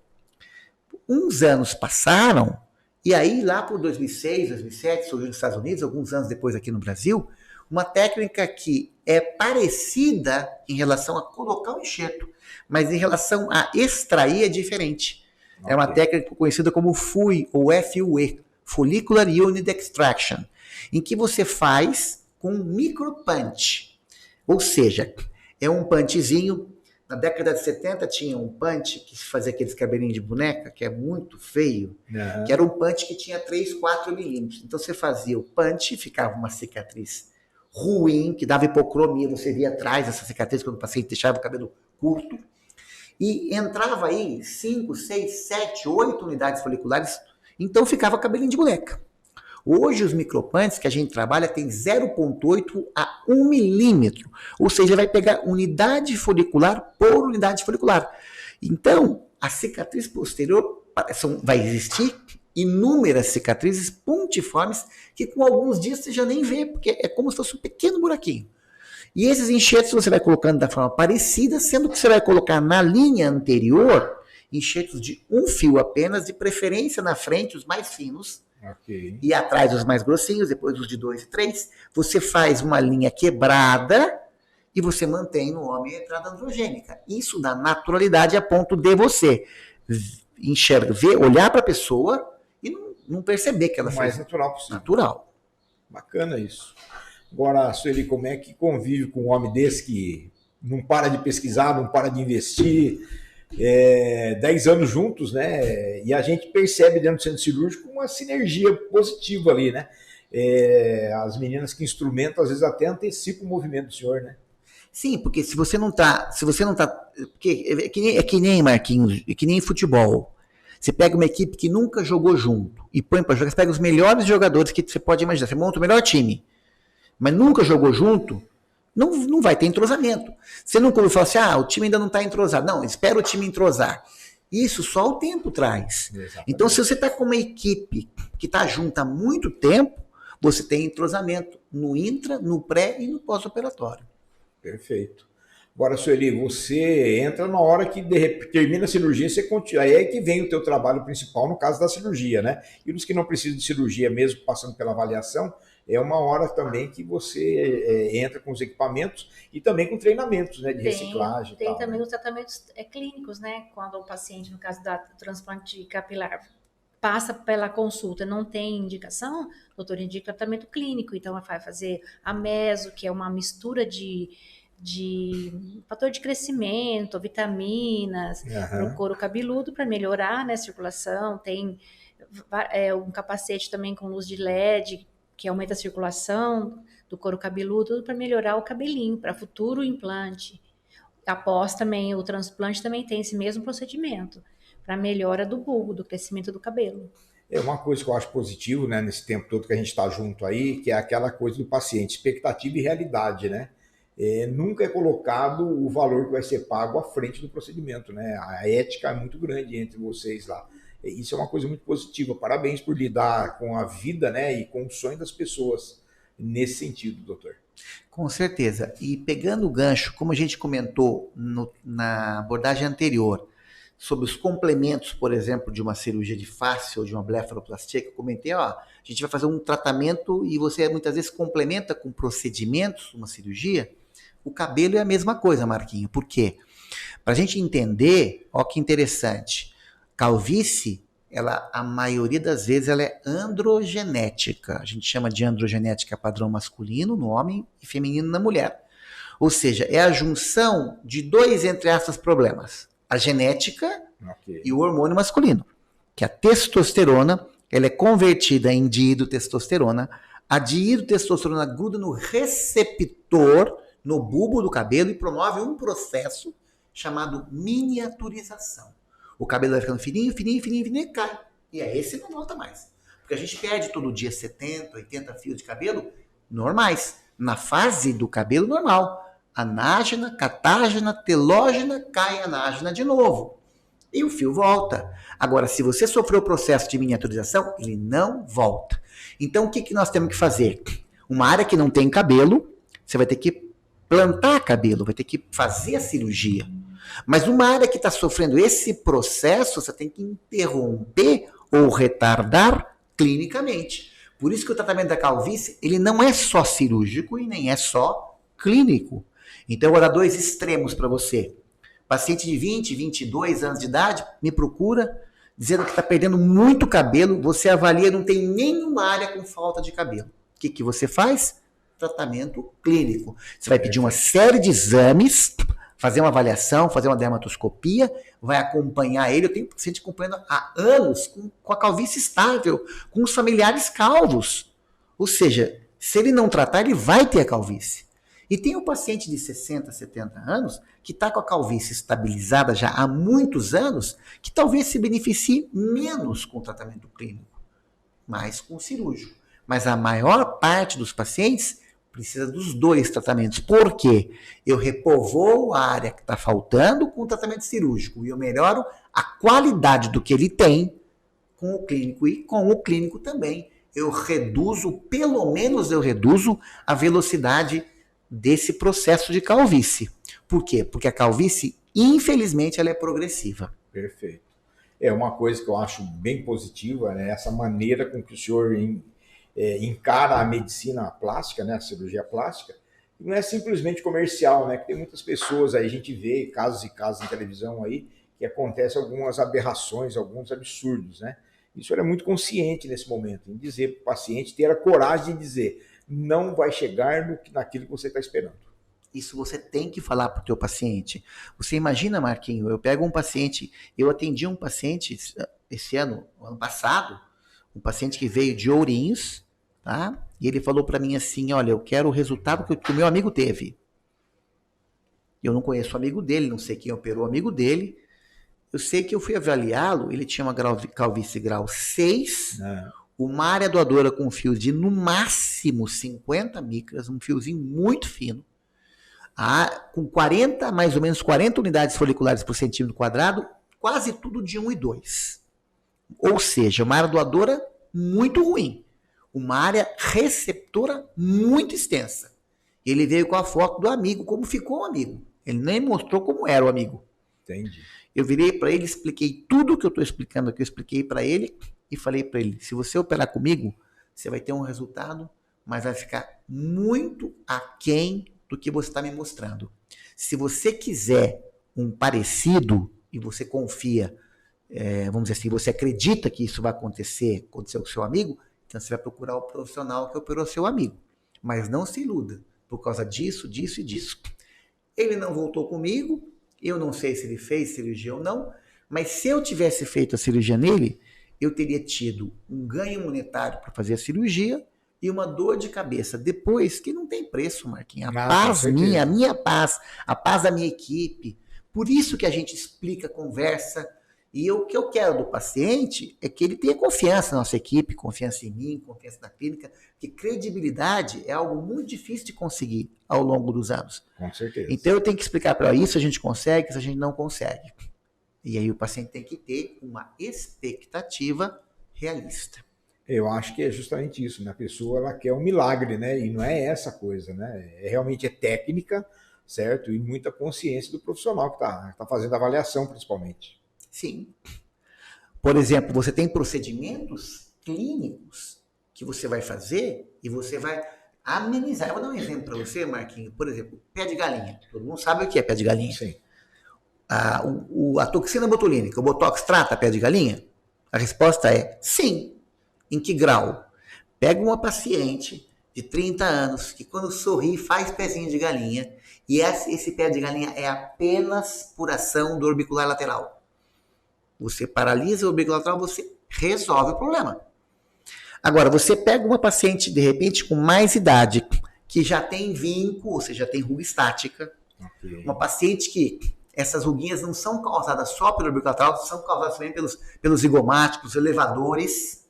Uns anos passaram, e aí lá por 2006, 2007, surgiu nos Estados Unidos, alguns anos depois aqui no Brasil, uma técnica que é parecida em relação a colocar o enxerto, mas em relação a extrair é diferente. Okay. É uma técnica conhecida como FUE, ou FUE, Follicular Unit Extraction, em que você faz com micropunch. Ou seja, é um punchzinho. Na década de 70 tinha um punch que fazia aqueles cabelinhos de boneca, que é muito feio, que era um punch que tinha 3, 4 milímetros. Então você fazia o punch, ficava uma cicatriz ruim, que dava hipocromia, você via atrás dessa cicatriz quando o paciente deixava o cabelo curto, e entrava aí 5, 6, 7, 8 unidades foliculares, então ficava cabelinho de boneca. Hoje os micropunches que a gente trabalha tem 0,8 a 1 milímetro, ou seja, vai pegar unidade folicular por unidade folicular. Então, a cicatriz posterior vai existir inúmeras cicatrizes pontiformes que com alguns dias você já nem vê, porque é como se fosse um pequeno buraquinho. E esses enxertos você vai colocando da forma parecida, sendo que você vai colocar na linha anterior enxertos de um fio apenas, de preferência na frente, os mais finos, e atrás os mais grossinhos, depois os de 2 e 3. Você faz uma linha quebrada e você mantém no homem a entrada androgênica. Isso dá naturalidade a ponto de você enxergar, olhar para a pessoa e não perceber que ela fez. O mais natural possível. Natural. Bacana isso. Agora, Sueli, como é que convive com um homem desse que não para de pesquisar, não para de investir, 10 anos juntos, né? E a gente percebe dentro do centro cirúrgico uma sinergia positiva ali, né? As meninas que instrumentam, às vezes até antecipam o movimento do senhor, né? Sim, porque se você não tá, porque é que nem Marquinhos, é que nem futebol. Você pega uma equipe que nunca jogou junto e põe para jogar, você pega os melhores jogadores que você pode imaginar, você monta o melhor time, mas nunca jogou junto, não vai ter entrosamento. Você nunca ouviu falar assim, o time ainda não está entrosado. Não, espera o time entrosar. Isso só o tempo traz. Exatamente. Então, se você está com uma equipe que está junta há muito tempo, você tem entrosamento no intra, no pré e no pós-operatório. Perfeito. Agora, Sueli, você entra na hora que termina a cirurgia, você continua. Aí é que vem o teu trabalho principal no caso da cirurgia, né? E os que não precisam de cirurgia mesmo, passando pela avaliação, é uma hora também que você entra com os equipamentos e também com treinamentos, né, de reciclagem. Tem e tal, também né? os tratamentos clínicos, né? Quando o paciente, no caso do transplante capilar, passa pela consulta, não tem indicação, o doutor indica tratamento clínico, então vai fazer a meso, que é uma mistura de fator de crescimento, vitaminas, para o Aham. couro cabeludo, para melhorar, né, a circulação. Tem um capacete também com luz de LED, que aumenta a circulação do couro cabeludo, tudo para melhorar o cabelinho, para futuro implante. Após também, o transplante também tem esse mesmo procedimento, para melhora do bulbo, do crescimento do cabelo. É uma coisa que eu acho positivo, né, nesse tempo todo que a gente está junto aí, que é aquela coisa do paciente, expectativa e realidade, né? Nunca é colocado o valor que vai ser pago à frente do procedimento, né? A ética é muito grande entre vocês lá. Isso é uma coisa muito positiva. Parabéns por lidar com a vida, né, e com o sonho das pessoas nesse sentido, doutor. Com certeza. E pegando o gancho, como a gente comentou na abordagem anterior, sobre os complementos, por exemplo, de uma cirurgia de face ou de uma blefaroplastia, que eu comentei, ó, a gente vai fazer um tratamento e você muitas vezes complementa com procedimentos, uma cirurgia. O cabelo é a mesma coisa, Marquinho. Por quê? Para a gente entender, ó que interessante, calvície, ela, a maioria das vezes, ela é androgenética. A gente chama de androgenética padrão masculino no homem e feminino na mulher. Ou seja, é a junção de dois, entre aspas, problemas. A genética Ok. e o hormônio masculino. Que a testosterona, ela é convertida em dihidrotestosterona. A dihidrotestosterona gruda no receptor, no bulbo do cabelo, e promove um processo chamado miniaturização. O cabelo vai ficando fininho, fininho, fininho, fininho e cai. E aí esse não volta mais. Porque a gente perde todo dia 70, 80 fios de cabelo normais. Na fase do cabelo normal. Anágena, catágena, telógena, cai anágena de novo. E o fio volta. Agora, se você sofreu o processo de miniaturização, ele não volta. Então, o que nós temos que fazer? Uma área que não tem cabelo, você vai ter que plantar cabelo, vai ter que fazer a cirurgia. Mas uma área que está sofrendo esse processo, você tem que interromper ou retardar clinicamente. Por isso que o tratamento da calvície, ele não é só cirúrgico e nem é só clínico. Então, eu vou dar dois extremos para você. Paciente de 20, 22 anos de idade me procura dizendo que está perdendo muito cabelo, você avalia, não tem nenhuma área com falta de cabelo. O que você faz? Tratamento clínico. Você vai pedir uma série de exames, fazer uma avaliação, fazer uma dermatoscopia, vai acompanhar ele. Eu tenho paciente acompanhando há anos com a calvície estável, com os familiares calvos. Ou seja, se ele não tratar, ele vai ter a calvície. E tem um paciente de 60, 70 anos que está com a calvície estabilizada já há muitos anos, que talvez se beneficie menos com o tratamento clínico, mais com o cirúrgico. Mas a maior parte dos pacientes precisa dos dois tratamentos. Por quê? Eu repovoo a área que está faltando com o tratamento cirúrgico e eu melhoro a qualidade do que ele tem com o clínico. E com o clínico também eu reduzo, pelo menos eu reduzo a velocidade desse processo de calvície. Por quê? Porque a calvície, infelizmente, ela é progressiva. Perfeito. É uma coisa que eu acho bem positiva, né? Essa maneira com que o senhor encara a medicina plástica, né? A cirurgia plástica, não é simplesmente comercial, né? Que tem muitas pessoas aí, a gente vê casos e casos em televisão aí, que acontecem algumas aberrações, alguns absurdos, né? E o senhor é muito consciente nesse momento, em dizer para o paciente, ter a coragem de dizer, não vai chegar naquilo que você está esperando. Isso você tem que falar para o teu paciente. Você imagina, Marquinho, eu pego um paciente, eu atendi um paciente esse ano passado, um paciente que veio de Ourinhos, tá? E ele falou para mim assim, olha, eu quero o resultado que o meu amigo teve. Eu não conheço o amigo dele, não sei quem operou o amigo dele. Eu sei que eu fui avaliá-lo, ele tinha uma calvície grau 6, uma área doadora com um fio de, no máximo, 50 micras, um fiozinho muito fino, com 40, mais ou menos 40 unidades foliculares por centímetro quadrado, quase tudo de 1 e 2. Ou seja, uma área doadora muito ruim, uma área receptora muito extensa. Ele veio com a foto do amigo, como ficou o amigo. Ele nem mostrou como era o amigo. Entendi. Eu virei para ele, expliquei tudo que eu estou explicando aqui, eu expliquei para ele e falei para ele, se você operar comigo, você vai ter um resultado mas vai ficar muito aquém do que você está me mostrando. Se você quiser um parecido e você confia, vamos dizer assim, você acredita que isso vai acontecer com o seu amigo, então você vai procurar o profissional que operou seu amigo. Mas não se iluda, por causa disso, disso e disso. Ele não voltou comigo, eu não sei se ele fez cirurgia ou não, mas se eu tivesse feito a cirurgia nele, eu teria tido um ganho monetário para fazer a cirurgia e uma dor de cabeça depois que não tem preço, Marquinhos. A paz minha, a minha paz, a paz da minha equipe. Por isso que a gente explica, conversa. E o que eu quero do paciente é que ele tenha confiança na nossa equipe, confiança em mim, confiança na clínica, porque credibilidade é algo muito difícil de conseguir ao longo dos anos. Com certeza. Então eu tenho que explicar para isso a gente consegue, se a gente não consegue. E aí o paciente tem que ter uma expectativa realista. Eu acho que é justamente isso, né? A pessoa ela quer um milagre, né? E não é essa coisa, né? Realmente é técnica, certo? E muita consciência do profissional que está fazendo a avaliação, principalmente. Sim. Por exemplo, você tem procedimentos clínicos que você vai fazer e você vai amenizar. Eu vou dar um exemplo para você, Marquinhos. Por exemplo, pé de galinha. Todo mundo sabe o que é pé de galinha. Sim. A toxina botulínica, o botox trata pé de galinha? A resposta é sim. Em que grau? Pega uma paciente de 30 anos que quando sorri faz pezinho de galinha e esse pé de galinha é apenas por ação do orbicular lateral. Você paralisa o orbicular lateral, você resolve o problema. Agora, você pega uma paciente, de repente, com mais idade, que já tem vinco, ou seja, já tem ruga estática. Okay. Uma paciente que essas ruguinhas não são causadas só pelo orbicular lateral, são causadas também pelos zigomáticos, elevadores.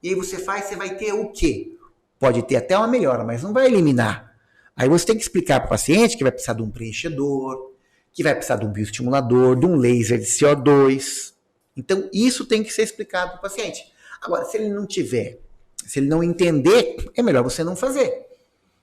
E aí você vai ter o quê? Pode ter até uma melhora, mas não vai eliminar. Aí você tem que explicar para o paciente que vai precisar de um preenchedor, que vai precisar de um bioestimulador, de um laser de CO2. Então, isso tem que ser explicado para o paciente. Agora, se ele não tiver, se ele não entender, é melhor você não fazer.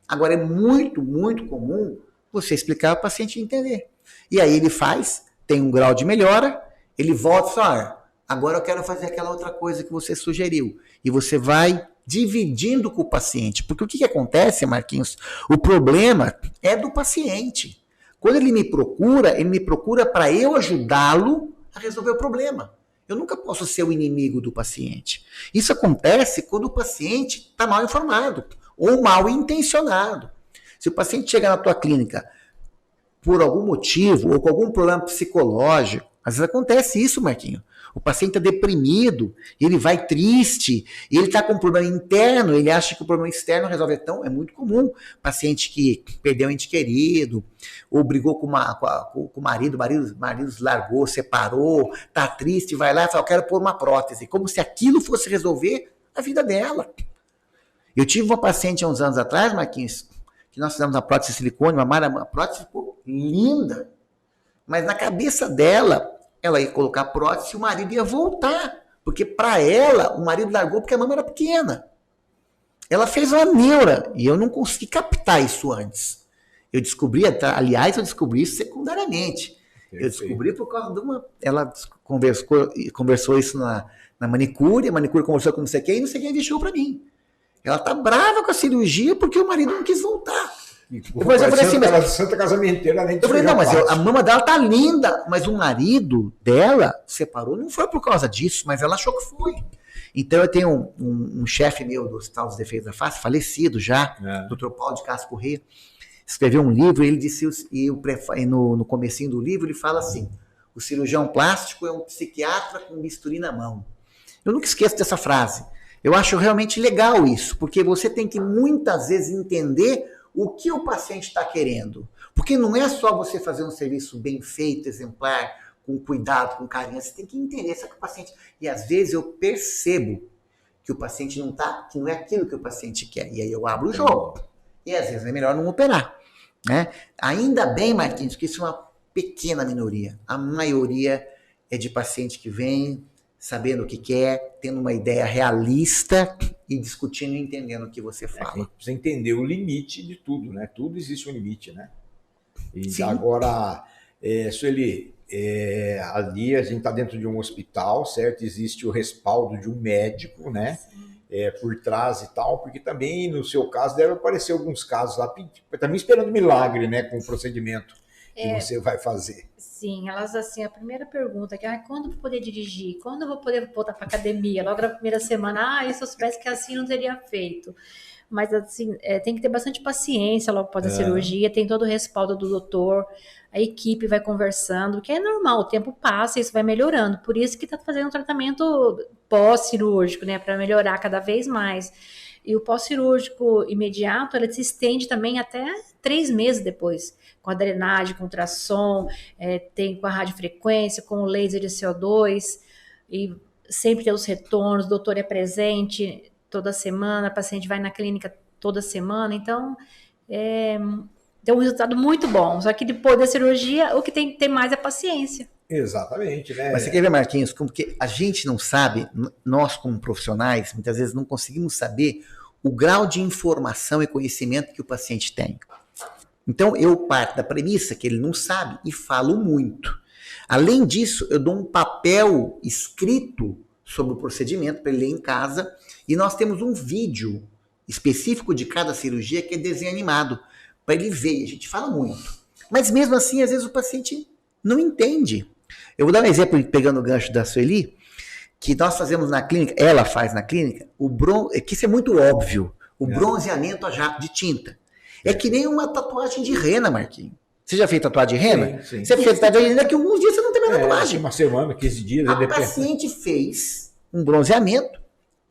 Agora, é muito, muito comum você explicar para o paciente entender. E aí ele faz, tem um grau de melhora, ele volta e fala, agora eu quero fazer aquela outra coisa que você sugeriu. E você vai dividindo com o paciente. Porque o que acontece, Marquinhos? O problema é do paciente. Quando ele me procura para eu ajudá-lo a resolver o problema. Eu nunca posso ser o inimigo do paciente. Isso acontece quando o paciente está mal informado ou mal intencionado. Se o paciente chega na tua clínica por algum motivo ou com algum problema psicológico, às vezes acontece isso, Marquinhos. O paciente está deprimido, ele vai triste, e ele está com um problema interno, ele acha que o problema externo resolve. Então, é muito comum. Paciente que perdeu um ente querido, ou brigou com o marido, o marido largou, separou, está triste, vai lá e fala, eu quero pôr uma prótese. Como se aquilo fosse resolver a vida dela. Eu tive uma paciente há uns anos atrás, Marquinhos, que nós fizemos uma prótese de silicone, uma prótese ficou linda. Mas na cabeça dela, ela ia colocar prótese e o marido ia voltar. Porque para ela, o marido largou porque a mama era pequena. Ela fez uma neura e eu não consegui captar isso antes. Eu descobri isso secundariamente. Eu descobri por causa de uma... Ela conversou isso na manicure, a manicure conversou com não sei quem, e não sei quem investiu para mim. Ela tá brava com a cirurgia porque o marido não quis voltar. Depois eu falei assim, mas Santa Casamenteira, além de eu falei, não, mas a mama dela tá linda, mas o marido dela separou, não foi por causa disso, mas ela achou que foi. Então eu tenho um chefe meu do Hospital dos Defeitos da Face, falecido já, Dr. Paulo de Castro Corrêa, escreveu um livro, e ele disse, e no comecinho do livro ele fala assim, o cirurgião plástico é um psiquiatra com bisturi na mão. Eu nunca esqueço dessa frase. Eu acho realmente legal isso, porque você tem que muitas vezes entender o que o paciente está querendo. Porque não é só você fazer um serviço bem feito, exemplar, com cuidado, com carinho. Você tem que entender isso que o paciente... E às vezes eu percebo que o paciente não está, que não é aquilo que o paciente quer. E aí eu abro o jogo. E às vezes é melhor não operar. Né? Ainda bem, Marquinhos, que isso é uma pequena minoria. A maioria é de paciente que vem sabendo o que quer, tendo uma ideia realista e discutindo e entendendo o que você fala. A gente precisa entender o limite de tudo, né? Tudo existe um limite, né? E Sim. Agora, Sueli, ali a gente está dentro de um hospital, certo? Existe o respaldo de um médico, né? Sim. por trás e tal, porque também no seu caso deve aparecer alguns casos lá, também esperando milagre, né, com o procedimento que você vai fazer. Sim, elas assim, a primeira pergunta que quando eu vou poder dirigir? Quando eu vou poder voltar para academia? Logo na primeira semana, se eu soubesse que assim não teria feito. Mas assim, tem que ter bastante paciência logo após a cirurgia, tem todo o respaldo do doutor, a equipe vai conversando, que é normal, o tempo passa e isso vai melhorando. Por isso que está fazendo um tratamento pós-cirúrgico, né, para melhorar cada vez mais. E o pós-cirúrgico imediato, ele se estende também até 3 meses depois, com a drenagem, com ultrassom, tem com a radiofrequência, com o laser de CO2, e sempre tem os retornos, o doutor é presente toda semana, a paciente vai na clínica toda semana, então tem um resultado muito bom. Só que depois da cirurgia, o que tem que ter mais é paciência. Exatamente, né? Mas você quer ver, Marquinhos, porque a gente não sabe, nós como profissionais, muitas vezes não conseguimos saber o grau de informação e conhecimento que o paciente tem. Então, eu parto da premissa que ele não sabe e falo muito. Além disso, eu dou um papel escrito sobre o procedimento para ele ler em casa e nós temos um vídeo específico de cada cirurgia que é desenho animado para ele ver. A gente fala muito. Mas mesmo assim, às vezes o paciente não entende. Eu vou dar um exemplo, pegando o gancho da Sueli, que nós fazemos na clínica, ela faz na clínica, que isso é muito óbvio, o bronzeamento a jato de tinta. É que nem uma tatuagem de rena, Marquinhos. Você já fez tatuagem de rena? Sim. Você fez tatuagem de rena, daqui a alguns dias você não tem mais tatuagem. Uma semana, 15 dias. A paciente fez um bronzeamento,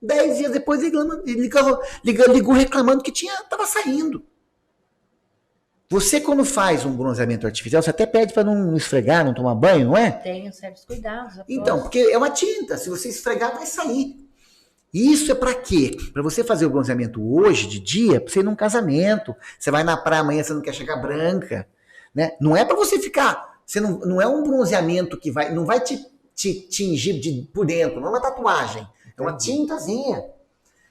10 dias depois ligou reclamando que estava saindo. Você, quando faz um bronzeamento artificial, você até pede para não esfregar, não tomar banho, não é? Tenho certos cuidados. Então, porque é uma tinta. Se você esfregar, vai sair. E isso é para quê? Para você fazer o bronzeamento hoje, de dia, para você ir num casamento. Você vai na praia amanhã, você não quer chegar branca. Né? Não é para você ficar... Você não é um bronzeamento que não vai te tingir por dentro. Não é uma tatuagem. É uma tintazinha.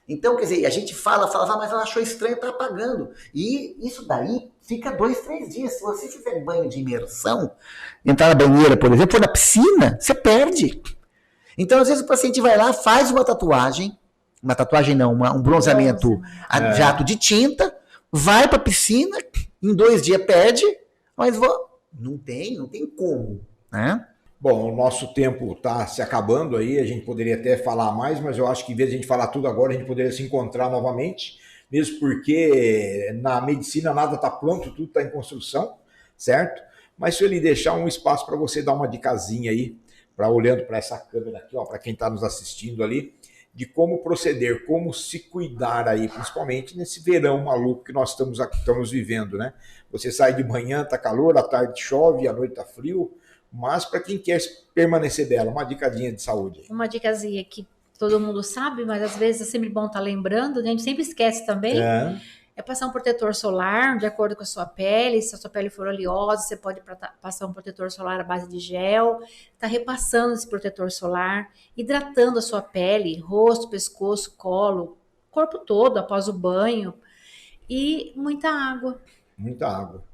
Então, quer dizer, a gente fala, mas ela achou estranho, tá apagando. E isso daí fica 2, 3 dias. Se você fizer banho de imersão, entrar na banheira, por exemplo, ou na piscina, você perde. Então, às vezes o paciente vai lá, faz uma tatuagem não, um bronzeamento a jato de tinta, vai pra piscina, em 2 dias perde, mas não tem como, né? Bom, o nosso tempo está se acabando aí, a gente poderia até falar mais, mas eu acho que em vez de a gente falar tudo agora, a gente poderia se encontrar novamente, mesmo porque na medicina nada está pronto, tudo está em construção, certo? Mas se ele deixar um espaço para você dar uma dicasinha aí, olhando para essa câmera aqui, para quem está nos assistindo ali, de como proceder, como se cuidar aí, principalmente nesse verão maluco que nós estamos vivendo, né? Você sai de manhã, tá calor, à tarde chove, à noite tá frio, mas para quem quer permanecer dela, uma dicadinha de saúde. Uma dicasinha que todo mundo sabe, mas às vezes é sempre bom estar lembrando, né? A gente sempre esquece também. É passar um protetor solar de acordo com a sua pele. Se a sua pele for oleosa, você pode passar um protetor solar à base de gel. Tá repassando esse protetor solar, hidratando a sua pele, rosto, pescoço, colo, corpo todo após o banho. E muita água. Muita água.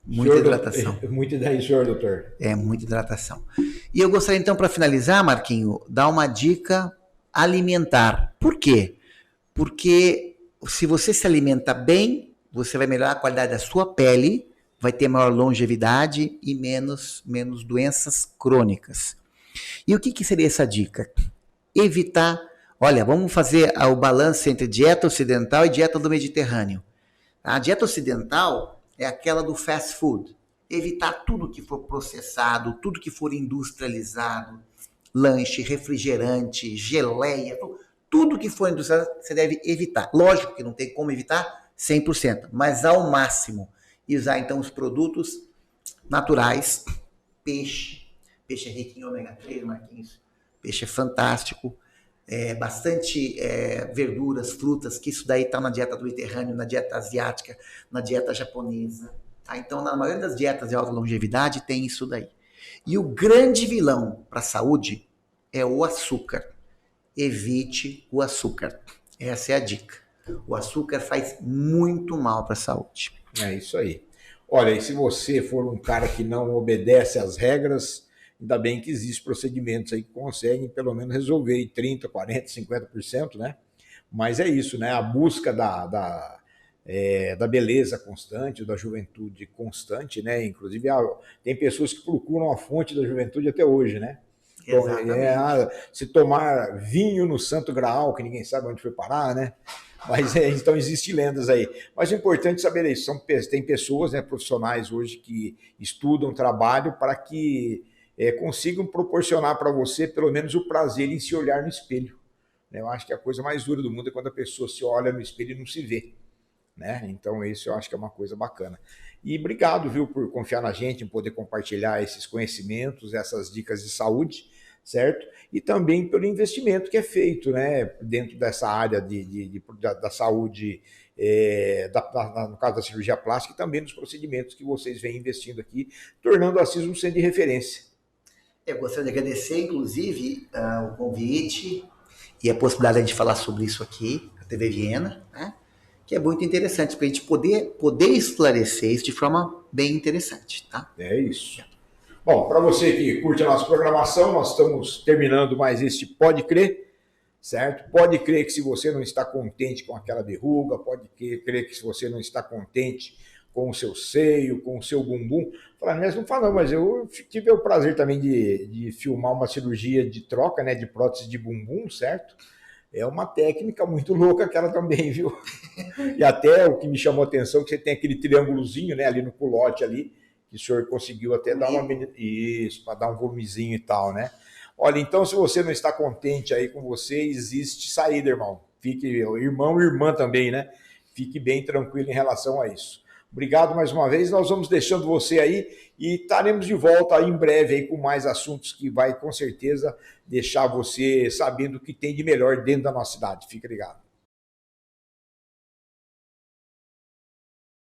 Muita hidratação. Muito daí, senhor doutor. Muita hidratação. E eu gostaria então, para finalizar, Marquinho, dar uma dica alimentar. Por quê? Porque se você se alimenta bem, você vai melhorar a qualidade da sua pele, vai ter maior longevidade e menos doenças crônicas. E o que seria essa dica? Evitar, vamos fazer o balanço entre dieta ocidental e dieta do Mediterrâneo. A dieta ocidental é aquela do fast food. Evitar tudo que for processado, tudo que for industrializado, lanche, refrigerante, geleia, tudo que for industrializado, você deve evitar. Lógico que não tem como evitar 100%, mas ao máximo. E usar então os produtos naturais, peixe é rico em ômega 3, Marquinhos. Peixe é fantástico. Bastante verduras, frutas, que isso daí está na dieta do Mediterrâneo, na dieta asiática, na dieta japonesa. Tá? Então, na maioria das dietas de alta longevidade tem isso daí. E o grande vilão para a saúde é o açúcar. Evite o açúcar. Essa é a dica. O açúcar faz muito mal para a saúde. É isso aí. Olha, e se você for um cara que não obedece às regras, Ainda bem que existem procedimentos aí que conseguem pelo menos resolver aí 30%, 40%, 50%, né? Mas é isso, né? A busca da beleza constante, da juventude constante, né? Inclusive, tem pessoas que procuram a fonte da juventude até hoje, né? Exatamente. Se tomar vinho no Santo Graal, que ninguém sabe onde foi parar, né? Mas então existem lendas aí. Mas o importante saber é isso. Tem pessoas, né, profissionais hoje que estudam, trabalham para que consigam proporcionar para você pelo menos o prazer em se olhar no espelho. Eu acho que a coisa mais dura do mundo é quando a pessoa se olha no espelho e não se vê. Né? Então, isso eu acho que é uma coisa bacana. E obrigado, viu, por confiar na gente, em poder compartilhar esses conhecimentos, essas dicas de saúde, certo? E também pelo investimento que é feito, né, dentro dessa área da saúde, no caso da cirurgia plástica, e também nos procedimentos que vocês vêm investindo aqui, tornando a CIS um centro de referência. Eu gostaria de agradecer, inclusive, o convite e a possibilidade de a gente falar sobre isso aqui, a TV Viena, né? Que é muito interessante para a gente poder esclarecer isso de forma bem interessante, tá? É isso. Bom, para você que curte a nossa programação, nós estamos terminando mais este Pode Crer, certo? Pode crer que se você não está contente com aquela verruga, pode crer que se você não está contente com o seu seio, com o seu bumbum, não fala, mas eu tive o prazer também de filmar uma cirurgia de troca, né, de prótese de bumbum, certo? É uma técnica muito louca aquela também, viu? E até o que me chamou a atenção é que você tem aquele triângulozinho, né, ali no culote ali, que o senhor conseguiu até dar isso, para dar um volumezinho e tal, né? Olha, então se você não está contente aí com você, existe saída, irmão. Fique, irmão e irmã também, né? Fique bem tranquilo em relação a isso. Obrigado mais uma vez, nós vamos deixando você aí e estaremos de volta aí em breve aí com mais assuntos que vai com certeza deixar você sabendo o que tem de melhor dentro da nossa cidade. Fique ligado.